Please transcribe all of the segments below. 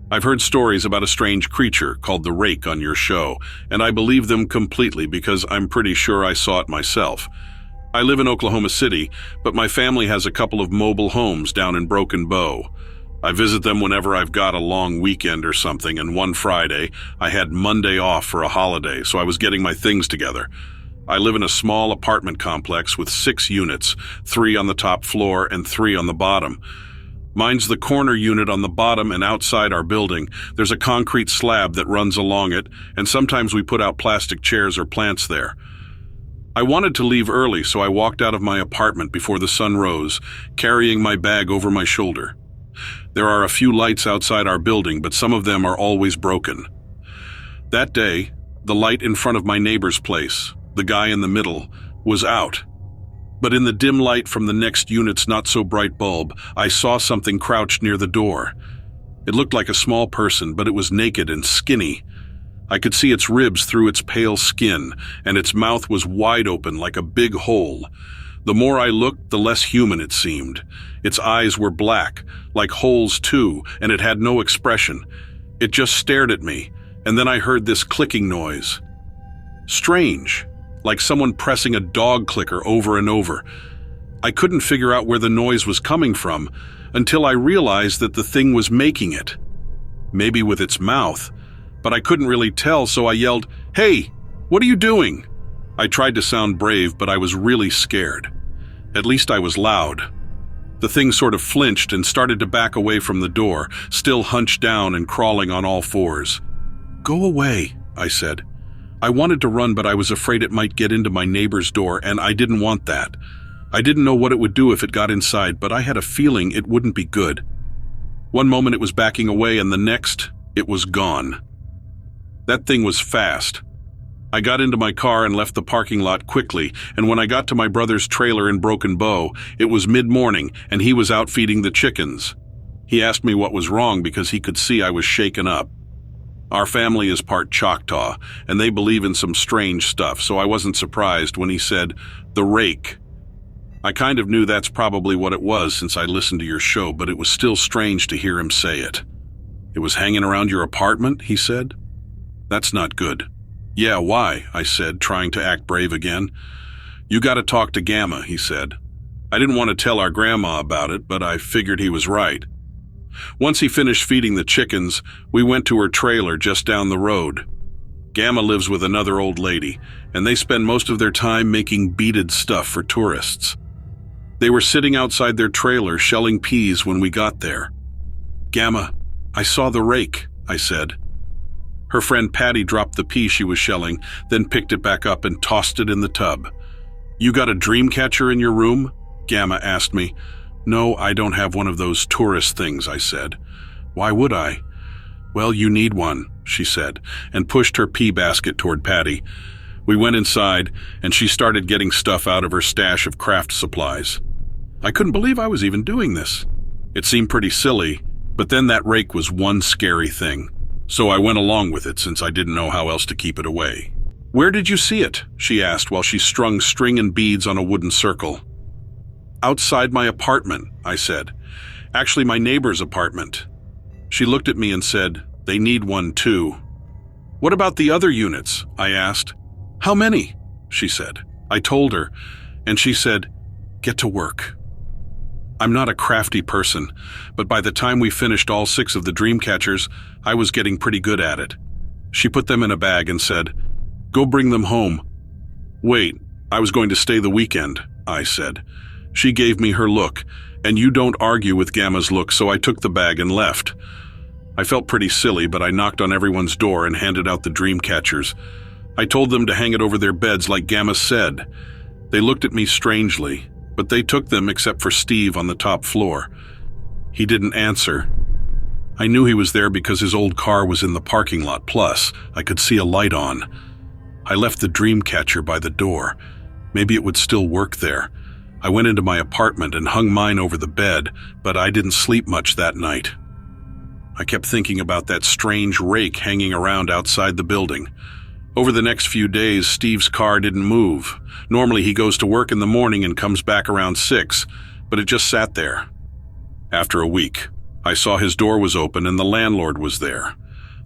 I've heard stories about a strange creature called the Rake on your show, and I believe them completely because I'm pretty sure I saw it myself. I live in Oklahoma City, but my family has a couple of mobile homes down in Broken Bow. I visit them whenever I've got a long weekend or something, and one Friday, I had Monday off for a holiday, so I was getting my things together. I live in a small apartment complex with 6 units, 3 on the top floor and 3 on the bottom. Mine's the corner unit on the bottom, and outside our building, there's a concrete slab that runs along it, and sometimes we put out plastic chairs or plants there. I wanted to leave early, so I walked out of my apartment before the sun rose, carrying my bag over my shoulder. There are a few lights outside our building, but some of them are always broken. That day, the light in front of my neighbor's place, the guy in the middle, was out. But in the dim light from the next unit's not-so-bright bulb, I saw something crouched near the door. It looked like a small person, but it was naked and skinny. I could see its ribs through its pale skin, and its mouth was wide open like a big hole. The more I looked, the less human it seemed. Its eyes were black, like holes too, and it had no expression. It just stared at me, and then I heard this clicking noise. Strange, like someone pressing a dog clicker over and over. I couldn't figure out where the noise was coming from until I realized that the thing was making it. Maybe with its mouth, but I couldn't really tell, so I yelled, "Hey, what are you doing?" I tried to sound brave, but I was really scared. At least I was loud. The thing sort of flinched and started to back away from the door, still hunched down and crawling on all fours. "Go away," I said. I wanted to run, but I was afraid it might get into my neighbor's door, and I didn't want that. I didn't know what it would do if it got inside, but I had a feeling it wouldn't be good. One moment it was backing away, and the next, it was gone. That thing was fast. I got into my car and left the parking lot quickly, and when I got to my brother's trailer in Broken Bow, it was mid-morning, and he was out feeding the chickens. He asked me what was wrong because he could see I was shaken up. Our family is part Choctaw, and they believe in some strange stuff, so I wasn't surprised when he said, "The Rake." I kind of knew that's probably what it was since I listened to your show, but it was still strange to hear him say it. "It was hanging around your apartment," he said. "That's not good." "Yeah, why?" I said, trying to act brave again. "You gotta talk to Gamma," he said. I didn't want to tell our grandma about it, but I figured he was right. Once he finished feeding the chickens, we went to her trailer just down the road. Gamma lives with another old lady, and they spend most of their time making beaded stuff for tourists. They were sitting outside their trailer shelling peas when we got there. "Gamma, I saw the Rake," I said. Her friend Patty dropped the pea she was shelling, then picked it back up and tossed it in the tub. "You got a dream catcher in your room?" Gamma asked me. "No, I don't have one of those tourist things," I said. "Why would I?" "Well, you need one," she said, and pushed her pea basket toward Patty. We went inside, and she started getting stuff out of her stash of craft supplies. I couldn't believe I was even doing this. It seemed pretty silly, but then that Rake was one scary thing. So I went along with it since I didn't know how else to keep it away. "Where did you see it?" she asked while she strung string and beads on a wooden circle. "Outside my apartment," I said. "Actually, my neighbor's apartment." She looked at me and said, "They need one too." "What about the other units?" I asked. "How many?" she said. I told her, and she said, "Get to work." I'm not a crafty person, but by the time we finished all 6 of the dream catchers, I was getting pretty good at it. She put them in a bag and said, "Go bring them home." "Wait, I was going to stay the weekend," I said. She gave me her look, and you don't argue with Gamma's look, so I took the bag and left. I felt pretty silly, but I knocked on everyone's door and handed out the dream catchers. I told them to hang it over their beds like Gamma said. They looked at me strangely, but they took them except for Steve on the top floor. He didn't answer. I knew he was there because his old car was in the parking lot, plus I could see a light on. I left the dream catcher by the door. Maybe it would still work there. I went into my apartment and hung mine over the bed, but I didn't sleep much that night. I kept thinking about that strange Rake hanging around outside the building. Over the next few days, Steve's car didn't move. Normally he goes to work in the morning and comes back around 6, but it just sat there. After a week, I saw his door was open and the landlord was there.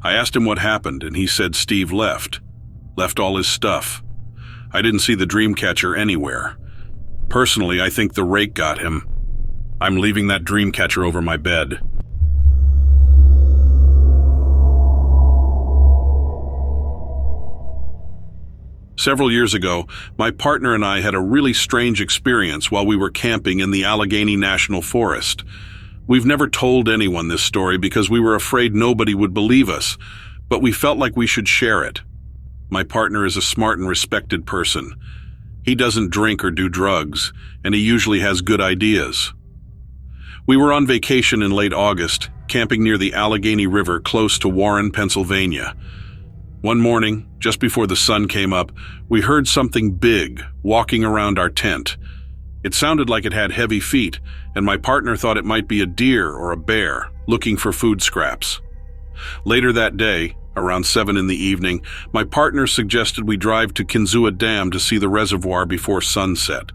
I asked him what happened, and he said Steve left all his stuff. I didn't see the dream catcher anywhere. Personally, I think the rake got him. I'm leaving that dream catcher over my bed. Several years ago, my partner and I had a really strange experience while we were camping in the Allegheny National Forest. We've never told anyone this story because we were afraid nobody would believe us, but we felt like we should share it. My partner is a smart and respected person. He doesn't drink or do drugs, and he usually has good ideas. We were on vacation in late August, camping near the Allegheny River close to Warren, Pennsylvania. One morning, just before the sun came up, we heard something big walking around our tent. It sounded like it had heavy feet, and my partner thought it might be a deer or a bear looking for food scraps. Later that day, around 7 in the evening, my partner suggested we drive to Kinzua Dam to see the reservoir before sunset.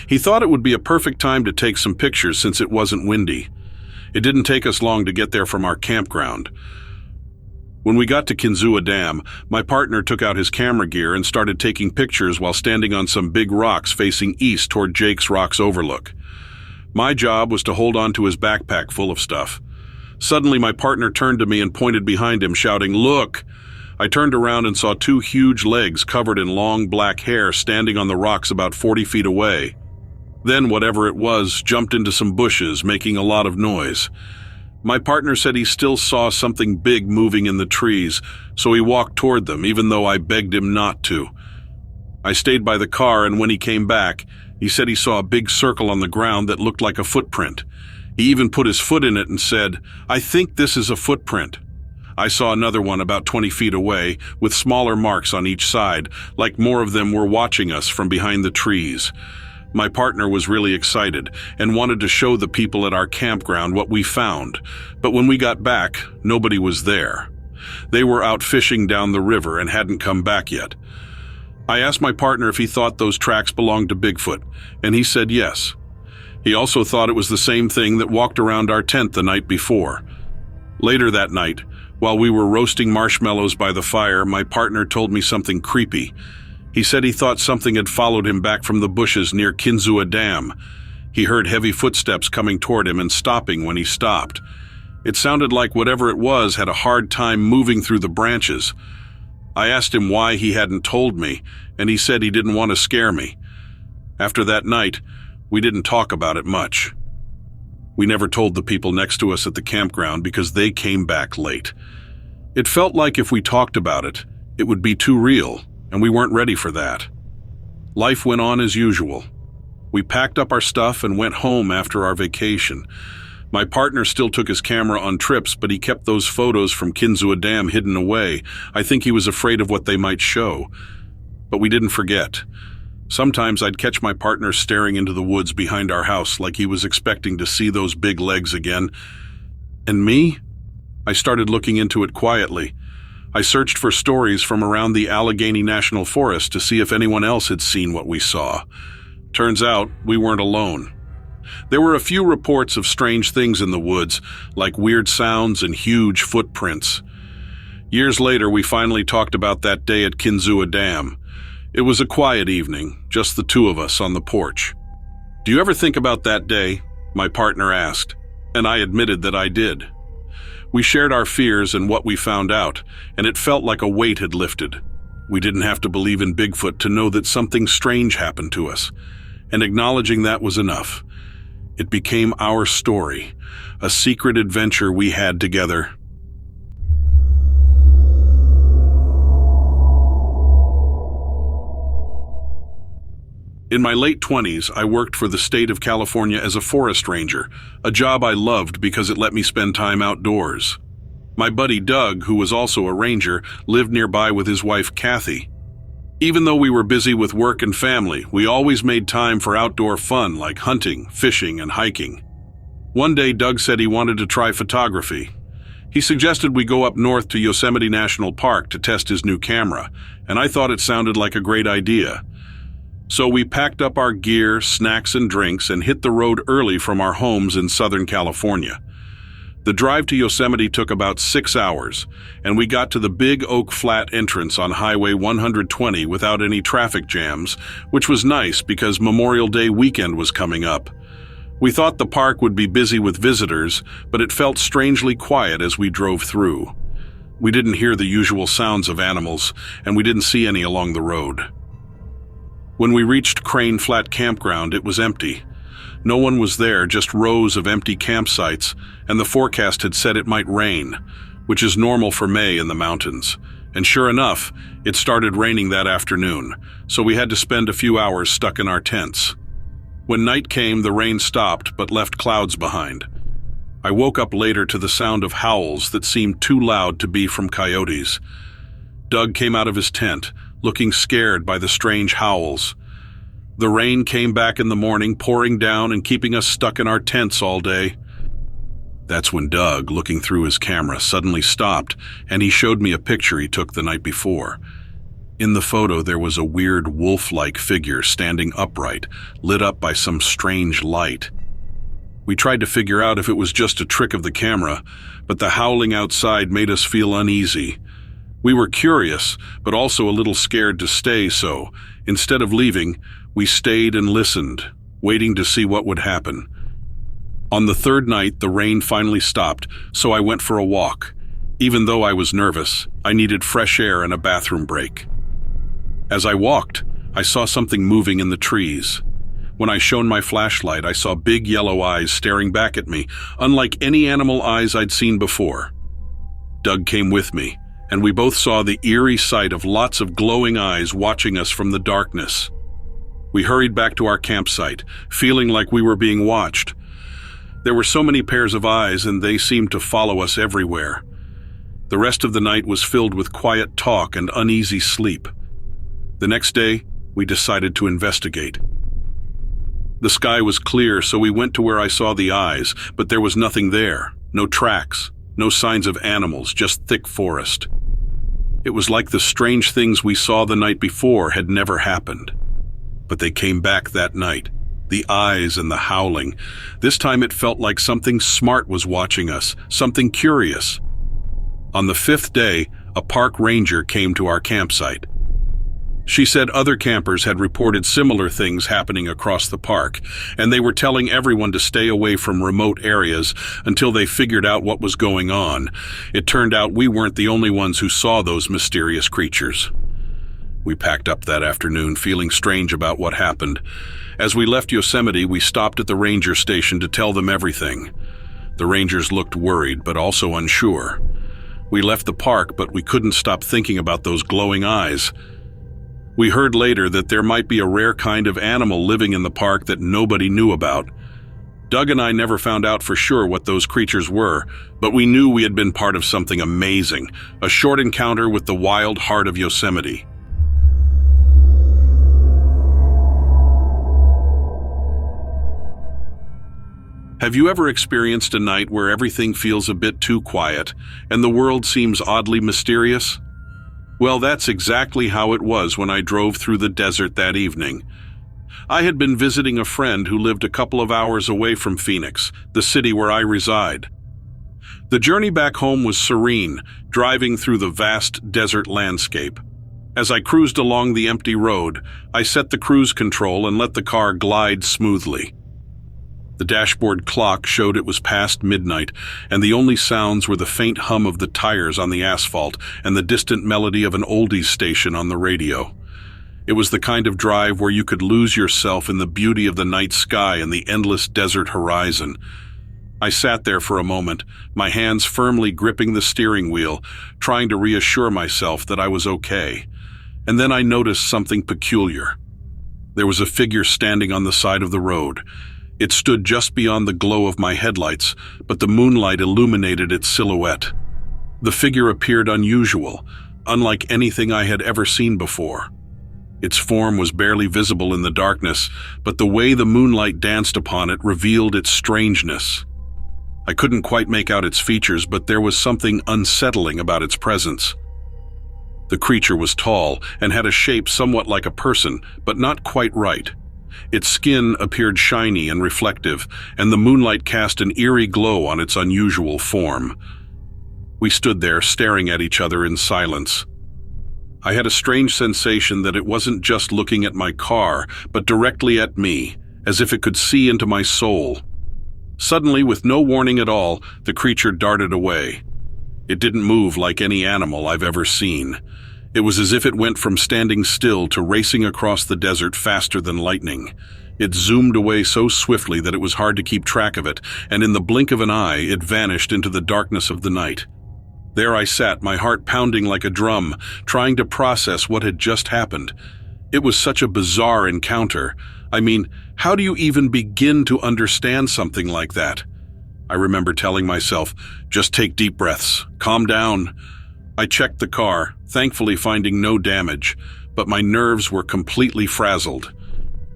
He thought it would be a perfect time to take some pictures since it wasn't windy. It didn't take us long to get there from our campground. When we got to Kinzua Dam, my partner took out his camera gear and started taking pictures while standing on some big rocks facing east toward Jake's Rocks Overlook. My job was to hold on to his backpack full of stuff. Suddenly, my partner turned to me and pointed behind him, shouting, "Look!" I turned around and saw 2 huge legs covered in long black hair standing on the rocks about 40 feet away. Then whatever it was jumped into some bushes, making a lot of noise. My partner said he still saw something big moving in the trees, so he walked toward them, even though I begged him not to. I stayed by the car, and when he came back, he said he saw a big circle on the ground that looked like a footprint. He even put his foot in it and said, "I think this is a footprint." I saw another one about 20 feet away, with smaller marks on each side, like more of them were watching us from behind the trees. My partner was really excited and wanted to show the people at our campground what we found, but when we got back, nobody was there. They were out fishing down the river and hadn't come back yet. I asked my partner if he thought those tracks belonged to Bigfoot, and he said yes. He also thought it was the same thing that walked around our tent the night before. Later that night, while we were roasting marshmallows by the fire, my partner told me something creepy. He said he thought something had followed him back from the bushes near Kinzua Dam. He heard heavy footsteps coming toward him and stopping when he stopped. It sounded like whatever it was had a hard time moving through the branches. I asked him why he hadn't told me, and he said he didn't want to scare me. After that night, we didn't talk about it much. We never told the people next to us at the campground because they came back late. It felt like if we talked about it, it would be too real, and we weren't ready for that. Life went on as usual. We packed up our stuff and went home after our vacation. My partner still took his camera on trips, but he kept those photos from Kinzua Dam hidden away. I think he was afraid of what they might show. But we didn't forget. Sometimes I'd catch my partner staring into the woods behind our house like he was expecting to see those big legs again. And me? I started looking into it quietly. I searched for stories from around the Allegheny National Forest to see if anyone else had seen what we saw. Turns out we weren't alone. There were a few reports of strange things in the woods, like weird sounds and huge footprints. Years later, we finally talked about that day at Kinzua Dam. It was a quiet evening, just the two of us on the porch. "Do you ever think about that day?" my partner asked, and I admitted that I did. We shared our fears and what we found out, and it felt like a weight had lifted. We didn't have to believe in Bigfoot to know that something strange happened to us, and acknowledging that was enough. It became our story, a secret adventure we had together. In my late 20s, I worked for the state of California as a forest ranger, a job I loved because it let me spend time outdoors. My buddy Doug, who was also a ranger, lived nearby with his wife Kathy. Even though we were busy with work and family, we always made time for outdoor fun like hunting, fishing, and hiking. One day, Doug said he wanted to try photography. He suggested we go up north to Yosemite National Park to test his new camera, and I thought it sounded like a great idea. So we packed up our gear, snacks, and drinks and hit the road early from our homes in Southern California. The drive to Yosemite took about 6 hours, and we got to the Big Oak Flat entrance on Highway 120 without any traffic jams, which was nice because Memorial Day weekend was coming up. We thought the park would be busy with visitors, but it felt strangely quiet as we drove through. We didn't hear the usual sounds of animals, and we didn't see any along the road. When we reached Crane Flat Campground, it was empty. No one was there, just rows of empty campsites, and the forecast had said it might rain, which is normal for May in the mountains. And sure enough, it started raining that afternoon, so we had to spend a few hours stuck in our tents. When night came, the rain stopped but left clouds behind. I woke up later to the sound of howls that seemed too loud to be from coyotes. Doug came out of his tent, looking scared by the strange howls. The rain came back in the morning, pouring down and keeping us stuck in our tents all day. That's when Doug, looking through his camera, suddenly stopped, and he showed me a picture he took the night before. In the photo, there was a weird wolf-like figure standing upright, lit up by some strange light. We tried to figure out if it was just a trick of the camera, but the howling outside made us feel uneasy. We were curious, but also a little scared to stay, so instead of leaving, we stayed and listened, waiting to see what would happen. On the third night, the rain finally stopped, so I went for a walk. Even though I was nervous, I needed fresh air and a bathroom break. As I walked, I saw something moving in the trees. When I shone my flashlight, I saw big yellow eyes staring back at me, unlike any animal eyes I'd seen before. Doug came with me, and we both saw the eerie sight of lots of glowing eyes watching us from the darkness. We hurried back to our campsite, feeling like we were being watched. There were so many pairs of eyes, and they seemed to follow us everywhere. The rest of the night was filled with quiet talk and uneasy sleep. The next day, we decided to investigate. The sky was clear, so we went to where I saw the eyes, but there was nothing there. No tracks, no signs of animals, just thick forest. It was like the strange things we saw the night before had never happened. But they came back that night, the eyes and the howling. This time it felt like something smart was watching us, something curious. On the 5th day, a park ranger came to our campsite. She said other campers had reported similar things happening across the park, and they were telling everyone to stay away from remote areas until they figured out what was going on. It turned out we weren't the only ones who saw those mysterious creatures. We packed up that afternoon, feeling strange about what happened. As we left Yosemite, we stopped at the ranger station to tell them everything. The rangers looked worried, but also unsure. We left the park, but we couldn't stop thinking about those glowing eyes. We heard later that there might be a rare kind of animal living in the park that nobody knew about. Doug and I never found out for sure what those creatures were, but we knew we had been part of something amazing, a short encounter with the wild heart of Yosemite. Have you ever experienced a night where everything feels a bit too quiet and the world seems oddly mysterious? Well, that's exactly how it was when I drove through the desert that evening. I had been visiting a friend who lived a couple of hours away from Phoenix, the city where I reside. The journey back home was serene, driving through the vast desert landscape. As I cruised along the empty road, I set the cruise control and let the car glide smoothly. The dashboard clock showed it was past midnight, and the only sounds were the faint hum of the tires on the asphalt and the distant melody of an oldies station on the radio. It was the kind of drive where you could lose yourself in the beauty of the night sky and the endless desert horizon. I sat there for a moment, my hands firmly gripping the steering wheel, trying to reassure myself that I was okay. And then I noticed something peculiar. There was a figure standing on the side of the road. It stood just beyond the glow of my headlights, but the moonlight illuminated its silhouette. The figure appeared unusual, unlike anything I had ever seen before. Its form was barely visible in the darkness, but the way the moonlight danced upon it revealed its strangeness. I couldn't quite make out its features, but there was something unsettling about its presence. The creature was tall and had a shape somewhat like a person, but not quite right. Its skin appeared shiny and reflective, and the moonlight cast an eerie glow on its unusual form. We stood there staring at each other in silence. I had a strange sensation that it wasn't just looking at my car, but directly at me, as if it could see into my soul. Suddenly, with no warning at all, the creature darted away. It didn't move like any animal I've ever seen. It was as if it went from standing still to racing across the desert faster than lightning. It zoomed away so swiftly that it was hard to keep track of it, and in the blink of an eye, it vanished into the darkness of the night. There I sat, my heart pounding like a drum, trying to process what had just happened. It was such a bizarre encounter. I mean, how do you even begin to understand something like that? I remember telling myself, just take deep breaths, calm down. I checked the car, thankfully finding no damage, but my nerves were completely frazzled.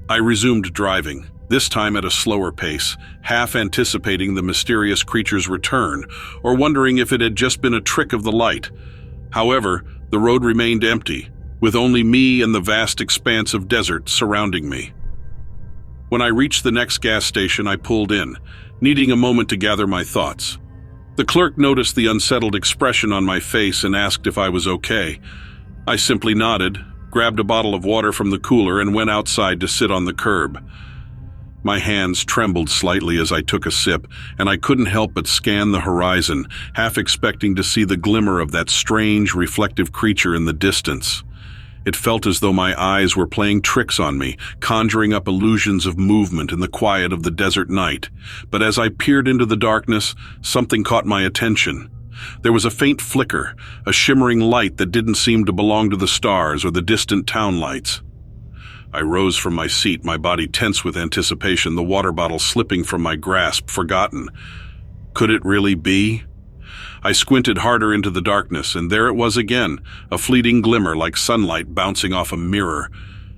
I resumed driving, this time at a slower pace, half anticipating the mysterious creature's return, or wondering if it had just been a trick of the light. However, the road remained empty, with only me and the vast expanse of desert surrounding me. When I reached the next gas station, I pulled in, needing a moment to gather my thoughts. The clerk noticed the unsettled expression on my face and asked if I was okay. I simply nodded, grabbed a bottle of water from the cooler, and went outside to sit on the curb. My hands trembled slightly as I took a sip, and I couldn't help but scan the horizon, half expecting to see the glimmer of that strange, reflective creature in the distance. It felt as though my eyes were playing tricks on me, conjuring up illusions of movement in the quiet of the desert night. But as I peered into the darkness, something caught my attention. There was a faint flicker, a shimmering light that didn't seem to belong to the stars or the distant town lights. I rose from my seat, my body tense with anticipation, the water bottle slipping from my grasp, forgotten. Could it really be? I squinted harder into the darkness, and there it was again, a fleeting glimmer like sunlight bouncing off a mirror.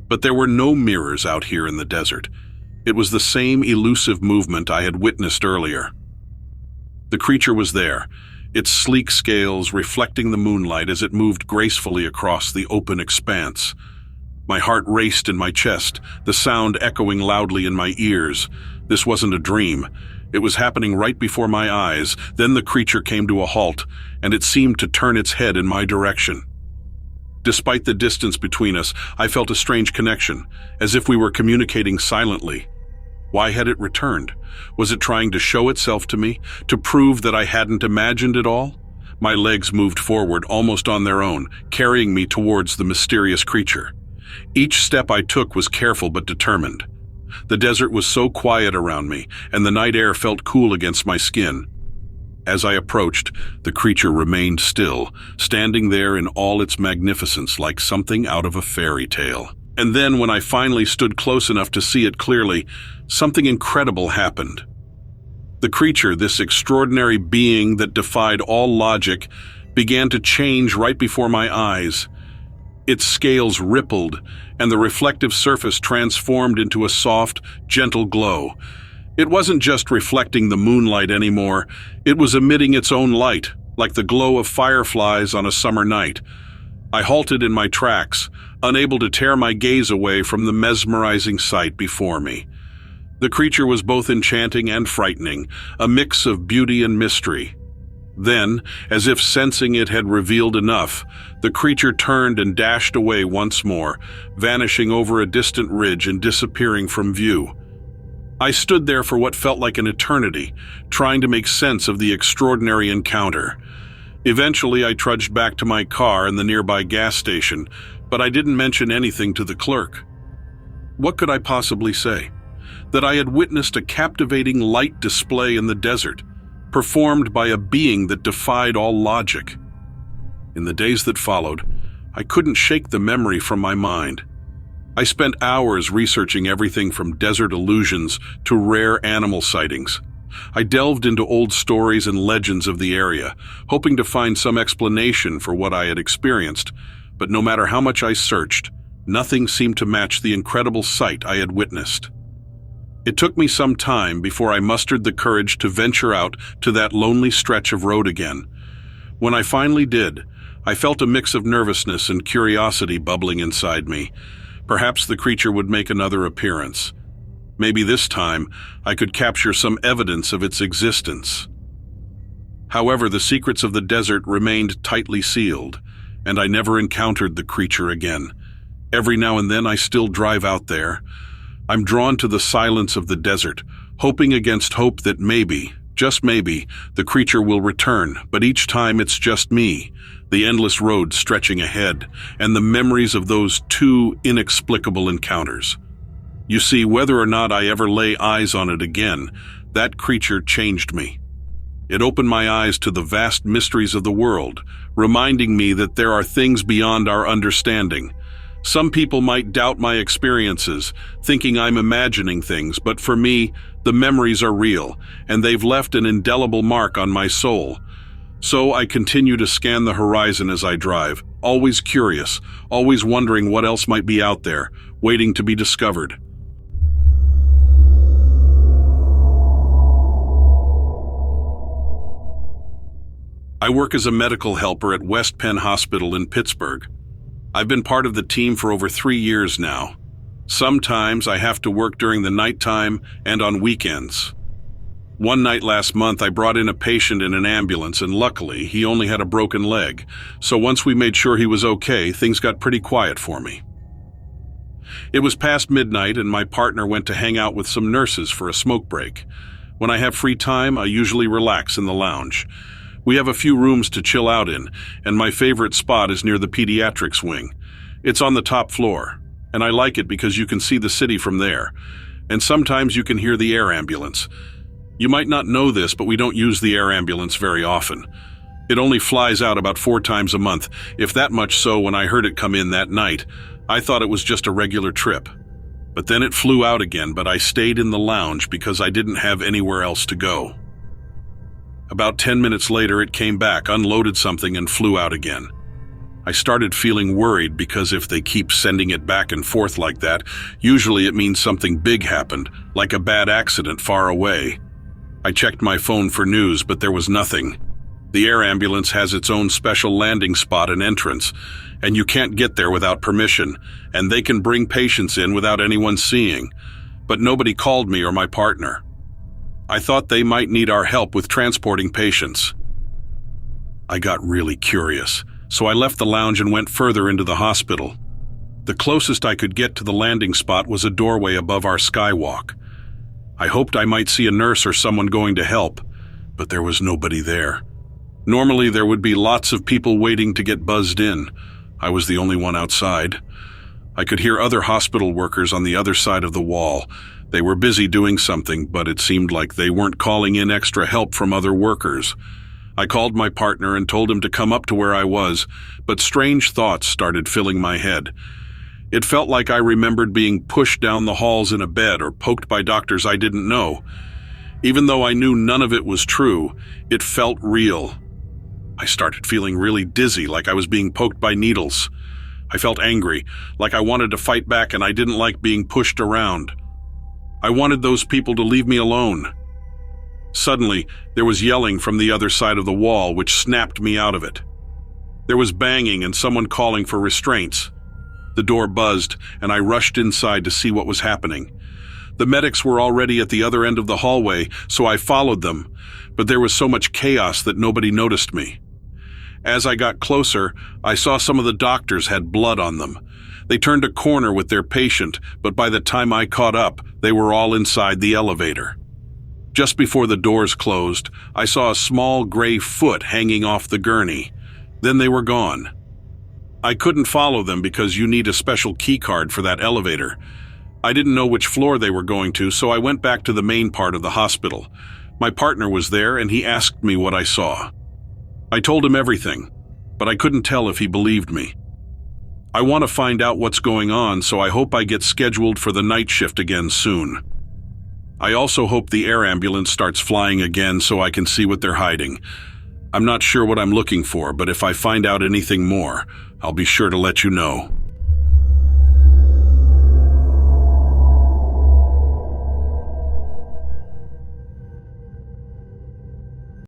But there were no mirrors out here in the desert. It was the same elusive movement I had witnessed earlier. The creature was there, its sleek scales reflecting the moonlight as it moved gracefully across the open expanse. My heart raced in my chest, the sound echoing loudly in my ears. This wasn't a dream. It was happening right before my eyes. Then the creature came to a halt, and it seemed to turn its head in my direction. Despite the distance between us, I felt a strange connection, as if we were communicating silently. Why had it returned? Was it trying to show itself to me, to prove that I hadn't imagined it all? My legs moved forward almost on their own, carrying me towards the mysterious creature. Each step I took was careful but determined. The desert was so quiet around me, and the night air felt cool against my skin. As I approached, the creature remained still, standing there in all its magnificence like something out of a fairy tale. And then, when I finally stood close enough to see it clearly, something incredible happened. The creature, this extraordinary being that defied all logic, began to change right before my eyes. Its scales rippled, and the reflective surface transformed into a soft, gentle glow. It wasn't just reflecting the moonlight anymore, it was emitting its own light, like the glow of fireflies on a summer night. I halted in my tracks, unable to tear my gaze away from the mesmerizing sight before me. The creature was both enchanting and frightening, a mix of beauty and mystery. Then, as if sensing it had revealed enough, the creature turned and dashed away once more, vanishing over a distant ridge and disappearing from view. I stood there for what felt like an eternity, trying to make sense of the extraordinary encounter. Eventually, I trudged back to my car in the nearby gas station, but I didn't mention anything to the clerk. What could I possibly say? That I had witnessed a captivating light display in the desert, performed by a being that defied all logic. In the days that followed, I couldn't shake the memory from my mind. I spent hours researching everything from desert illusions to rare animal sightings. I delved into old stories and legends of the area, hoping to find some explanation for what I had experienced, but no matter how much I searched, nothing seemed to match the incredible sight I had witnessed. It took me some time before I mustered the courage to venture out to that lonely stretch of road again. When I finally did, I felt a mix of nervousness and curiosity bubbling inside me. Perhaps the creature would make another appearance. Maybe this time I could capture some evidence of its existence. However, the secrets of the desert remained tightly sealed, and I never encountered the creature again. Every now and then I still drive out there. I'm drawn to the silence of the desert, hoping against hope that maybe, just maybe, the creature will return, but each time it's just me, the endless road stretching ahead, and the memories of those two inexplicable encounters. You see, whether or not I ever lay eyes on it again, that creature changed me. It opened my eyes to the vast mysteries of the world, reminding me that there are things beyond our understanding. Some people might doubt my experiences, thinking I'm imagining things, but for me, the memories are real, and they've left an indelible mark on my soul. So I continue to scan the horizon as I drive, always curious, always wondering what else might be out there, waiting to be discovered. I work as a medical helper at West Penn Hospital in Pittsburgh. I've been part of the team for over 3 years now. Sometimes I have to work during the nighttime and on weekends. One night last month, I brought in a patient in an ambulance, and luckily, he only had a broken leg. So once we made sure he was okay, things got pretty quiet for me. It was past midnight, and my partner went to hang out with some nurses for a smoke break. When I have free time, I usually relax in the lounge. We have a few rooms to chill out in, and my favorite spot is near the pediatrics wing. It's on the top floor, and I like it because you can see the city from there, and sometimes you can hear the air ambulance. You might not know this, but we don't use the air ambulance very often. It only flies out about 4 times a month, if that much so. When I heard it come in that night, I thought it was just a regular trip. But then it flew out again, but I stayed in the lounge because I didn't have anywhere else to go. About 10 minutes later, it came back, unloaded something, and flew out again. I started feeling worried because if they keep sending it back and forth like that, usually it means something big happened, like a bad accident far away. I checked my phone for news, but there was nothing. The air ambulance has its own special landing spot and entrance, and you can't get there without permission, and they can bring patients in without anyone seeing. But nobody called me or my partner. I thought they might need our help with transporting patients. I got really curious, so I left the lounge and went further into the hospital. The closest I could get to the landing spot was a doorway above our skywalk. I hoped I might see a nurse or someone going to help, but there was nobody there. Normally there would be lots of people waiting to get buzzed in. I was the only one outside. I could hear other hospital workers on the other side of the wall. They were busy doing something, but it seemed like they weren't calling in extra help from other workers. I called my partner and told him to come up to where I was, but strange thoughts started filling my head. It felt like I remembered being pushed down the halls in a bed or poked by doctors I didn't know. Even though I knew none of it was true, it felt real. I started feeling really dizzy, like I was being poked by needles. I felt angry, like I wanted to fight back, and I didn't like being pushed around. I wanted those people to leave me alone. Suddenly, there was yelling from the other side of the wall, which snapped me out of it. There was banging and someone calling for restraints. The door buzzed, and I rushed inside to see what was happening. The medics were already at the other end of the hallway, so I followed them, but there was so much chaos that nobody noticed me. As I got closer, I saw some of the doctors had blood on them. They turned a corner with their patient, but by the time I caught up, they were all inside the elevator. Just before the doors closed, I saw a small gray foot hanging off the gurney. Then they were gone. I couldn't follow them because you need a special key card for that elevator. I didn't know which floor they were going to, so I went back to the main part of the hospital. My partner was there, and he asked me what I saw. I told him everything, but I couldn't tell if he believed me. I want to find out what's going on, so I hope I get scheduled for the night shift again soon. I also hope the air ambulance starts flying again so I can see what they're hiding. I'm not sure what I'm looking for, but if I find out anything more, I'll be sure to let you know.